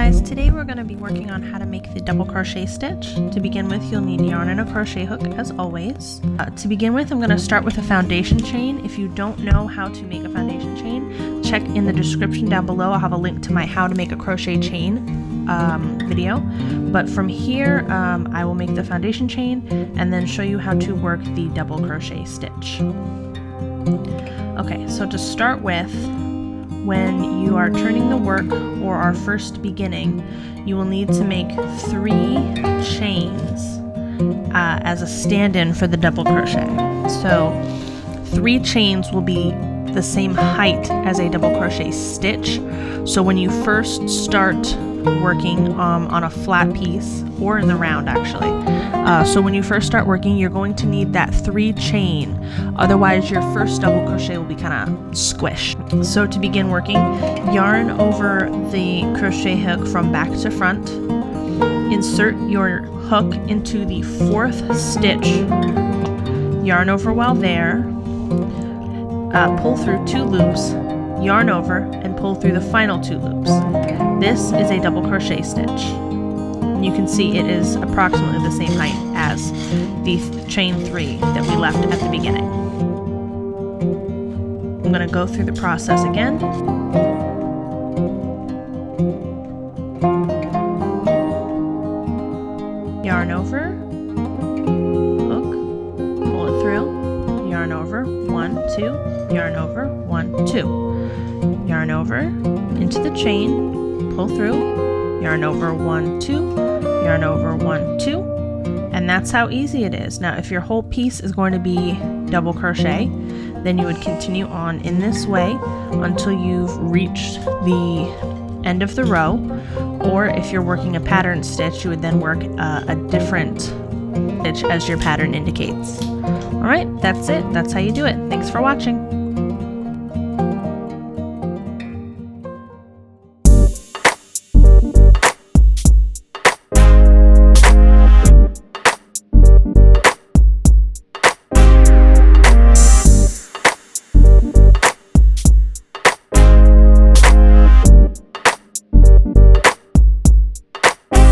guys, today we're going to be working on how to make the double crochet stitch. To begin with, you'll need yarn and a crochet hook as always. To begin with, I'm going to start with a foundation chain. If you don't know how to make a foundation chain, check in the description down below. I'll have a link to my how to make a crochet chain video. But from here, I will make the foundation chain and then show you how to work the double crochet stitch. Okay, so to start with, when you are turning the work or are first beginning, you will need to make 3 chains as a stand-in for the double crochet. So 3 chains will be the same height as a double crochet stitch. So when you first start working on a flat piece, or in the round actually, so when you first start working, you're going to need that 3 chain, otherwise your first double crochet will be kind of squished. So to begin working, yarn over the crochet hook from back to front, insert your hook into the 4th stitch, yarn over while there, pull through 2 loops, yarn over, and pull through the final 2 loops. This is a double crochet stitch. You can see it is approximately the same height as the chain 3 that we left at the beginning. I'm going to go through the process again. Yarn over, hook, pull it through, yarn over, 1, 2, yarn over, 1, 2. Yarn over, into the chain, pull through, yarn over, 1, 2, yarn over, 1, 2, and that's how easy it is. Now if your whole piece is going to be double crochet, then you would continue on in this way until you've reached the end of the row, or if you're working a pattern stitch, you would then work a different stitch as your pattern indicates. Alright, that's it. That's how you do it. Thanks for watching.